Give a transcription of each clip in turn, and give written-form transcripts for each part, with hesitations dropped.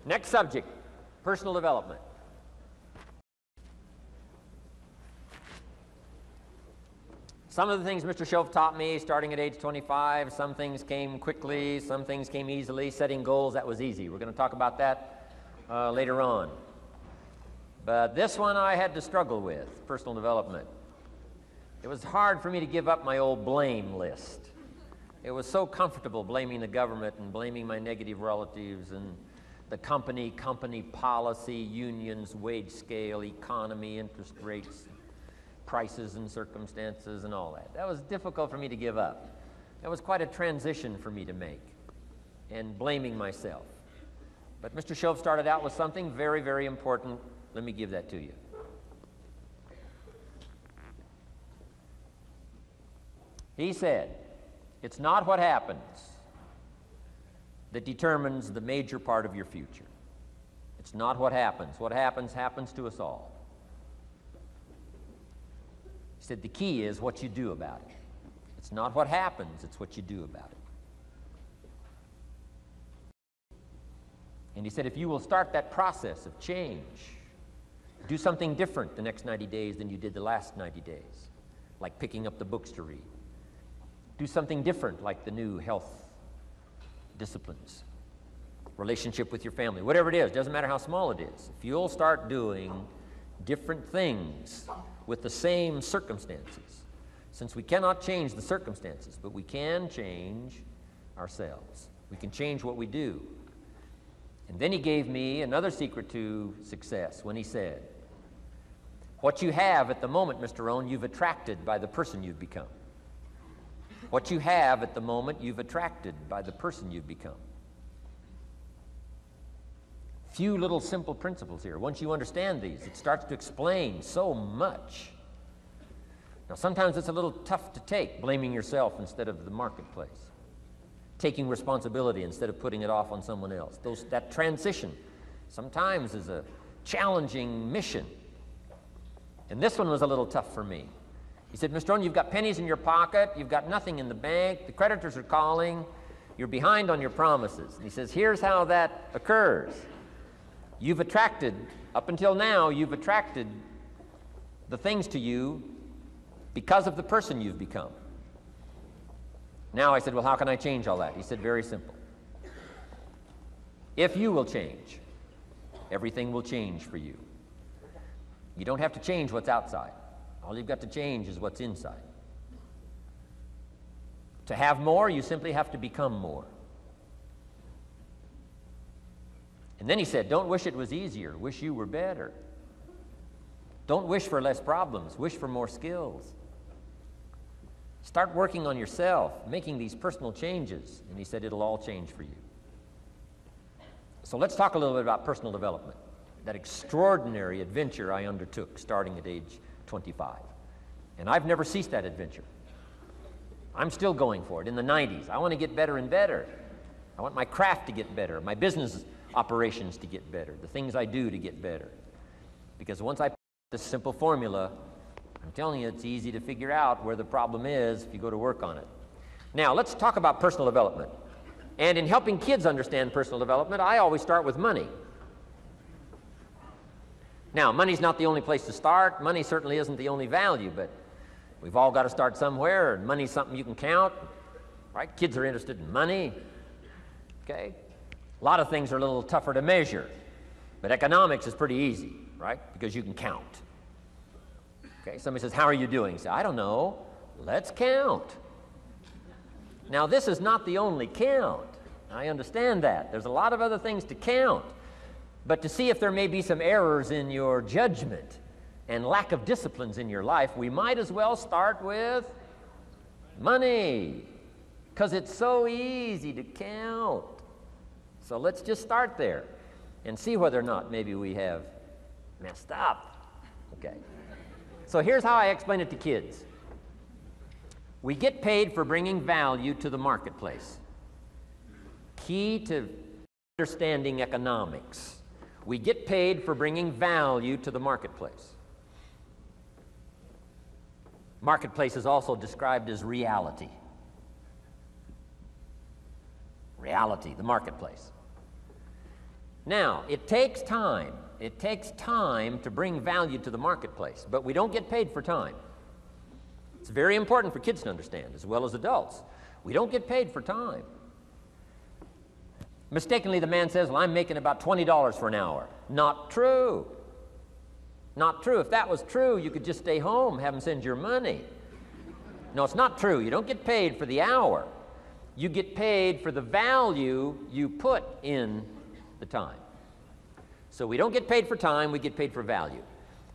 Next subject, personal development. Some of the things Mr. Shoaff taught me starting at age 25, some things came quickly, some things came easily. Setting goals, that was easy. We're going to talk about that later on. But this one I had to struggle with, personal development. It was hard for me to give up my old blame list. It was so comfortable blaming the government and blaming my negative relatives and the company policy, unions, wage scale, economy, interest rates, prices and circumstances and all that. That was difficult for me to give up. That was quite a transition for me to make, and blaming myself. But Mr. Shoaff started out with something very, very important. Let me give that to you. He said, it's not what happens that determines the major part of your future. It's not what happens. What happens, happens to us all. He said the key is what you do about it. It's not what happens, it's what you do about it. And he said if you will start that process of change, do something different the next 90 days than you did the last 90 days, like picking up the books to read. Do something different like the new health disciplines, relationship with your family, whatever it is, doesn't matter how small it is. If you'll start doing different things with the same circumstances, since we cannot change the circumstances, but we can change ourselves. We can change what we do. And then he gave me another secret to success when he said, what you have at the moment, Mr. Rohn, you've attracted by the person you've become. What you have at the moment, you've attracted by the person you've become. Few little simple principles here. Once you understand these, it starts to explain so much. Now, sometimes it's a little tough to take, blaming yourself instead of the marketplace, taking responsibility instead of putting it off on someone else. That transition sometimes is a challenging mission. And this one was a little tough for me. He said, Mr. Rohn, you've got pennies in your pocket, you've got nothing in the bank, the creditors are calling, you're behind on your promises. And he says, here's how that occurs. You've attracted, up until now, you've attracted the things to you because of the person you've become. Now I said, well, how can I change all that? He said, very simple. If you will change, everything will change for you. You don't have to change what's outside. All you've got to change is what's inside. To have more, you simply have to become more. And then he said, don't wish it was easier, wish you were better. Don't wish for less problems, wish for more skills. Start working on yourself, making these personal changes, and he said it'll all change for you. So let's talk a little bit about personal development, that extraordinary adventure I undertook starting at age 25. And I've never ceased that adventure. I'm still going for it in the 90s. I want to get better and better. I want my craft to get better, my business operations to get better, the things I do to get better. Because once I put this simple formula, I'm telling you, it's easy to figure out where the problem is if you go to work on it. Now, let's talk about personal development. And in helping kids understand personal development, I always start with money. Now, money's not the only place to start. Money certainly isn't the only value, but we've all got to start somewhere, and money's something you can count, right? Kids are interested in money, okay? A lot of things are a little tougher to measure, but economics is pretty easy, right? Because you can count. Okay, somebody says, how are you doing? You say, I don't know. Let's count. Now, this is not the only count. I understand that. There's a lot of other things to count. But to see if there may be some errors in your judgment and lack of disciplines in your life, we might as well start with money, because it's so easy to count. So let's just start there and see whether or not maybe we have messed up. Okay. So here's how I explain it to kids. We get paid for bringing value to the marketplace. Key to understanding economics. We get paid for bringing value to the marketplace. Marketplace is also described as reality. Reality, the marketplace. Now, it takes time. It takes time to bring value to the marketplace, but we don't get paid for time. It's very important for kids to understand, as well as adults. We don't get paid for time. Mistakenly, the man says, well, I'm making about $20 for an hour. Not true. Not true. If that was true, you could just stay home, have them send your money. No, it's not true. You don't get paid for the hour. You get paid for the value you put in the time. So we don't get paid for time, we get paid for value.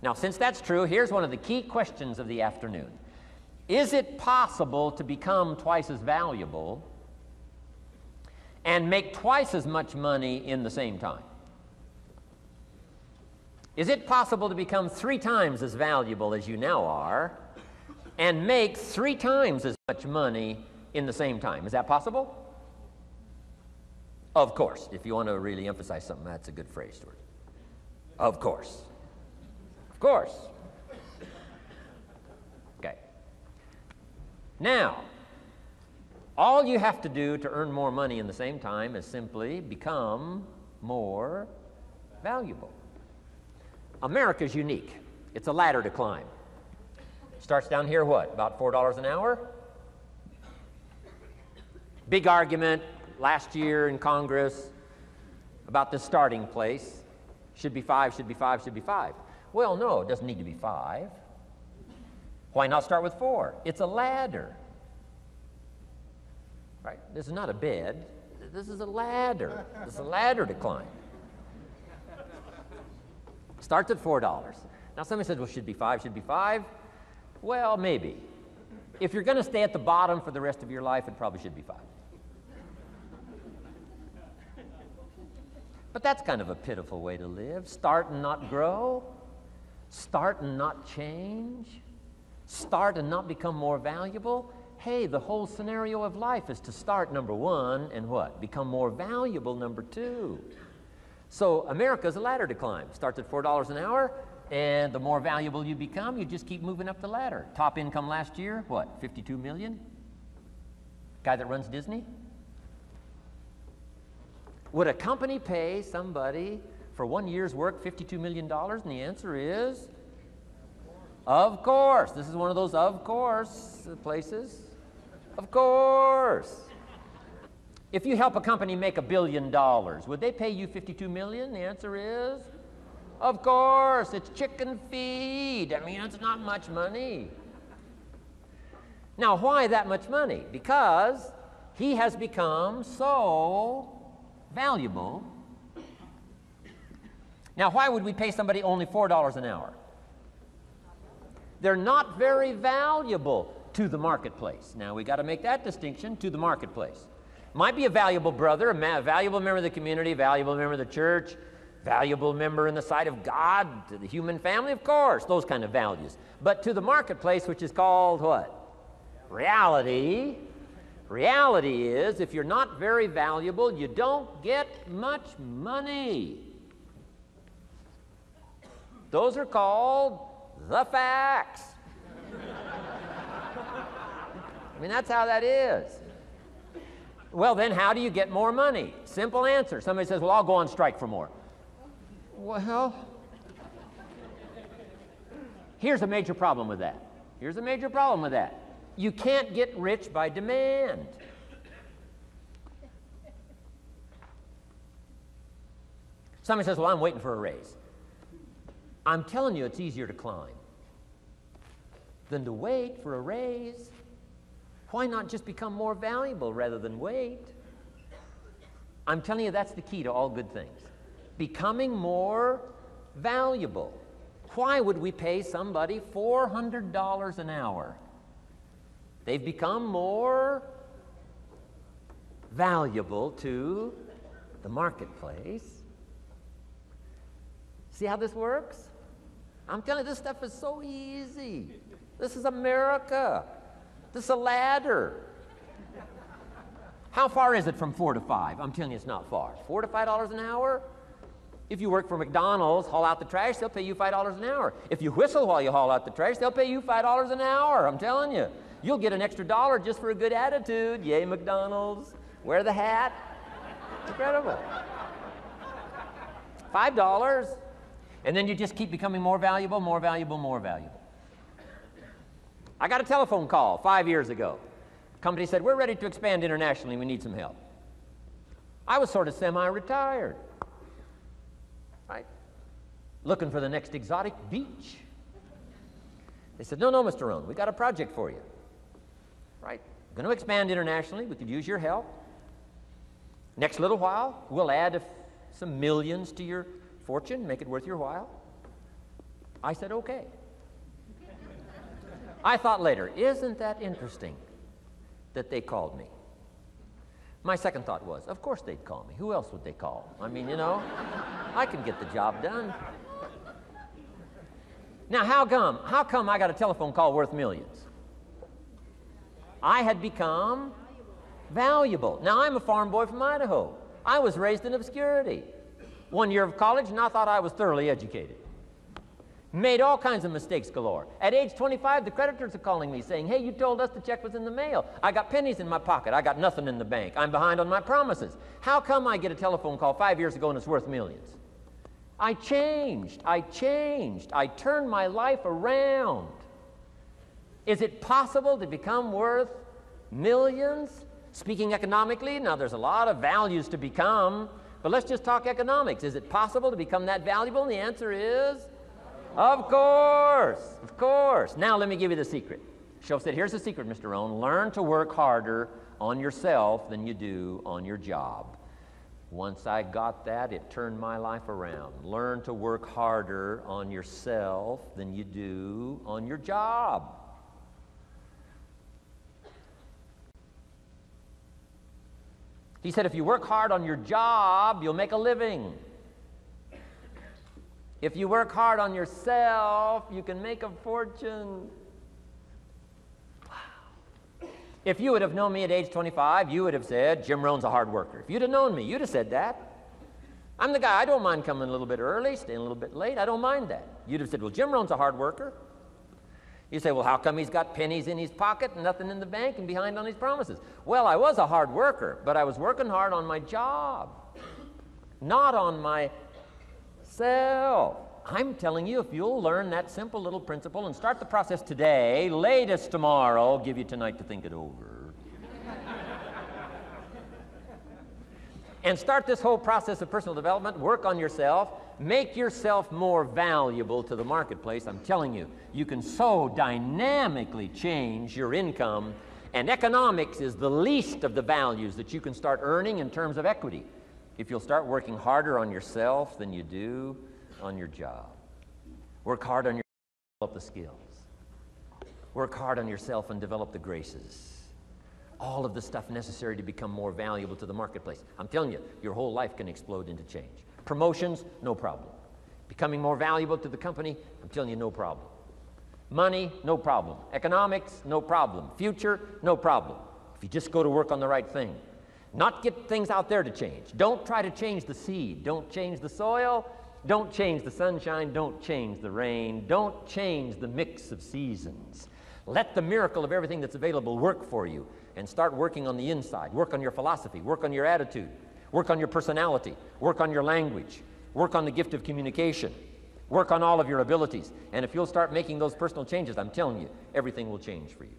Now, since that's true, here's one of the key questions of the afternoon. Is it possible to become twice as valuable and make twice as much money in the same time? Is it possible to become 3 times as valuable as you now are and make 3 times as much money in the same time? Is that possible? Of course. If you want to really emphasize something, that's a good phrase, Stuart. Of course. Of course. Okay. Now, all you have to do to earn more money in the same time is simply become more valuable. America's unique. It's a ladder to climb. Starts down here, what, about $4 an hour? Big argument last year in Congress about the starting place. Should be 5, should be 5, should be 5. Well, no, it doesn't need to be 5. Why not start with 4? It's a ladder. Right? This is not a bed. This is a ladder. This is a ladder to climb. Starts at $4. Now somebody says, well, should be 5, should be 5. Well, maybe. If you're going to stay at the bottom for the rest of your life, it probably should be 5. But that's kind of a pitiful way to live. Start and not grow. Start and not change. Start and not become more valuable. Hey, the whole scenario of life is to start, number 1, and what? Become more valuable, number 2. So America's a ladder to climb. Starts at $4 an hour, and the more valuable you become, you just keep moving up the ladder. Top income last year, what, 52 million? Guy that runs Disney? Would a company pay somebody for 1 year's work $52 million? And the answer is, of course. This is one of those of course places. Of course. If you help a company make $1 billion, would they pay you $52 million? The answer is, of course. It's chicken feed. I mean, it's not much money. Now, why that much money? Because he has become so valuable. Now, why would we pay somebody only $4 an hour? They're not very valuable to the marketplace. Now, we got to make that distinction, to the marketplace. Might be a valuable brother, a valuable member of the community, valuable member of the church, valuable member in the sight of God, to the human family, of course, those kind of values. But to the marketplace, which is called what? Reality. Reality is, if you're not very valuable, you don't get much money. Those are called the facts. I mean, that's how that is. Well, then how do you get more money? Simple answer. Somebody says, well, I'll go on strike for more. Well, here's a major problem with that. Here's a major problem with that. You can't get rich by demand. Somebody says, well, I'm waiting for a raise. I'm telling you, it's easier to climb than to wait for a raise. Why not just become more valuable rather than wait? I'm telling you, that's the key to all good things. Becoming more valuable. Why would we pay somebody $400 an hour? They've become more valuable to the marketplace. See how this works? I'm telling you, this stuff is so easy. This is America. This is a ladder. How far is it from 4 to 5? I'm telling you, it's not far. $4 to $5 an hour? If you work for McDonald's, haul out the trash, they'll pay you $5 an hour. If you whistle while you haul out the trash, they'll pay you $5 an hour. I'm telling you. You'll get an extra $1 just for a good attitude. Yay, McDonald's. Wear the hat. It's incredible. $5. And then you just keep becoming more valuable, more valuable, more valuable. I got a telephone call 5 years ago. The company said, we're ready to expand internationally, we need some help. I was sort of semi-retired, right? Looking for the next exotic beach. They said, no, Mr. Rohn, we got a project for you, right? We're going to expand internationally, we could use your help. Next little while, we'll add some millions to your fortune, make it worth your while. I said, okay. I thought later, isn't that interesting that they called me? My second thought was, of course they'd call me. Who else would they call? I mean, you know, I can get the job done. Now, how come I got a telephone call worth millions? I had become valuable. Now, I'm a farm boy from Idaho. I was raised in obscurity. 1 year of college, and I thought I was thoroughly educated. Made all kinds of mistakes galore. At age 25, the creditors are calling me saying, hey, you told us the check was in the mail. I got pennies in my pocket. I got nothing in the bank. I'm behind on my promises. How come I get a telephone call 5 years ago and it's worth millions? I changed. I turned my life around. Is it possible to become worth millions? Speaking economically, now there's a lot of values to become, but let's just talk economics. Is it possible to become that valuable? And the answer is, of course. Now let me give you the secret. Shoaff said, here's the secret, Mr. Rohn. Learn to work harder on yourself than you do on your job. Once I got that, it turned my life around. Learn to work harder on yourself than you do on your job. He said, if you work hard on your job, you'll make a living. If you work hard on yourself, you can make a fortune. Wow. If you would have known me at age 25, you would have said, Jim Rohn's a hard worker. If you'd have known me, you'd have said that. I'm the guy, I don't mind coming a little bit early, staying a little bit late, I don't mind that. You'd have said, well, Jim Rohn's a hard worker. You say, well, how come he's got pennies in his pocket and nothing in the bank and behind on his promises? Well, I was a hard worker, but I was working hard on my job, not on myself. I'm telling you, if you'll learn that simple little principle and start the process today, latest tomorrow, give you tonight to think it over. And start this whole process of personal development, work on yourself, make yourself more valuable to the marketplace. I'm telling you, you can so dynamically change your income, and economics is the least of the values that you can start earning in terms of equity if you'll start working harder on yourself than you do on your job. Work hard on yourself and develop the skills. Work hard on yourself and develop the graces. All of the stuff necessary to become more valuable to the marketplace. I'm telling you, your whole life can explode into change. Promotions, no problem. Becoming more valuable to the company, I'm telling you, no problem. Money, no problem. Economics, no problem. Future, no problem. If you just go to work on the right thing. Not get things out there to change. Don't try to change the seed. Don't change the soil. Don't change the sunshine. Don't change the rain. Don't change the mix of seasons. Let the miracle of everything that's available work for you, and start working on the inside. Work on your philosophy. Work on your attitude. Work on your personality. Work on your language. Work on the gift of communication. Work on all of your abilities. And if you'll start making those personal changes, I'm telling you, everything will change for you.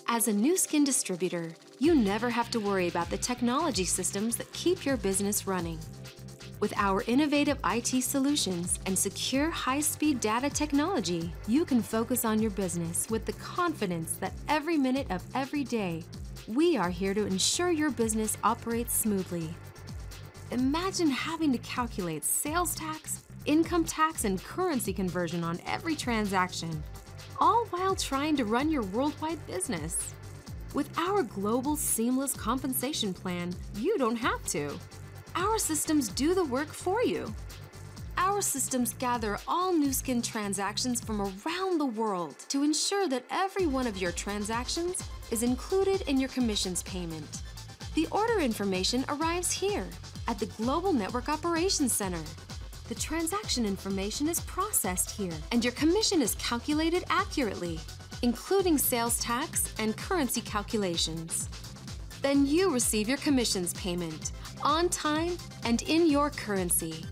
As a new skin distributor, you never have to worry about the technology systems that keep your business running. With our innovative IT solutions and secure high-speed data technology, you can focus on your business with the confidence that every minute of every day, we are here to ensure your business operates smoothly. Imagine having to calculate sales tax, income tax, and currency conversion on every transaction, all while trying to run your worldwide business. With our global seamless compensation plan, you don't have to. Our systems do the work for you. Our systems gather all Nu Skin transactions from around the world to ensure that every one of your transactions is included in your commissions payment. The order information arrives here at the Global Network Operations Center. The transaction information is processed here, and your commission is calculated accurately. including sales tax and currency calculations. Then you receive your commissions payment on time and in your currency.